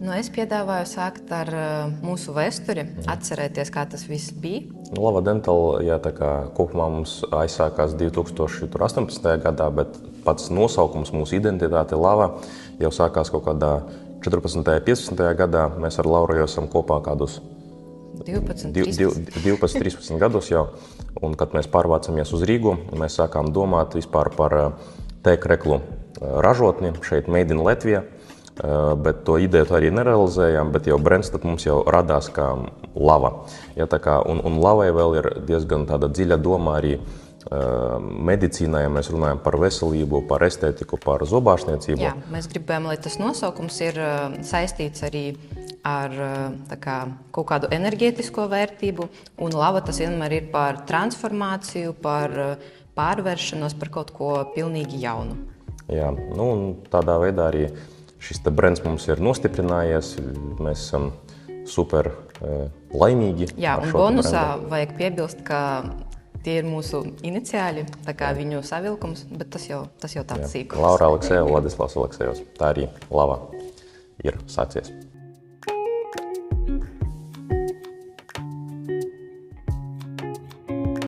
Es piedāvāju sākt ar mūsu vēsturi, atcerēties, kā tas viss bija. Lava Dental, jā, tā kā kopumā mums aizsākās 2018. gadā, bet pats nosaukums, mūsu identitāte Lava jau sākās kaut kādā 14. 15. gadā. Mēs ar Lauru jau esam kopā kādus 12-13 gadus jau. Un, kad mēs pārvācamies uz Rīgu, mēs sākām domāt vispār par tēkreklu ražotni šeit Made in Latvija. Bet to ideju arī nerealizējām, bet jau brands tad mums jau radās kā Lava. Ja, tā kā, un Lavai vēl ir diezgan tāda dziļa doma arī medicīnā, ja mēs runājam par veselību, par estētiku, par zobārstniecību. Jā, mēs gribējām, lai tas nosaukums ir saistīts arī ar kaut kādu enerģētisko vērtību, un Lava tas vienmēr ir par transformāciju, par pārvēršanos, par kaut ko pilnīgi jaunu. Jā, un tādā veidā arī šis brands mums ir nostiprinājies, mēs esam super laimīgi. Jā, un bonusā vajag piebilst, ka tie ir mūsu iniciāļi, tā kā viņu savilkums, bet tas jau tāds sīkums. Laura Aleksejeva, Vladislavs Aleksejevs, tā arī Lava ir sācies.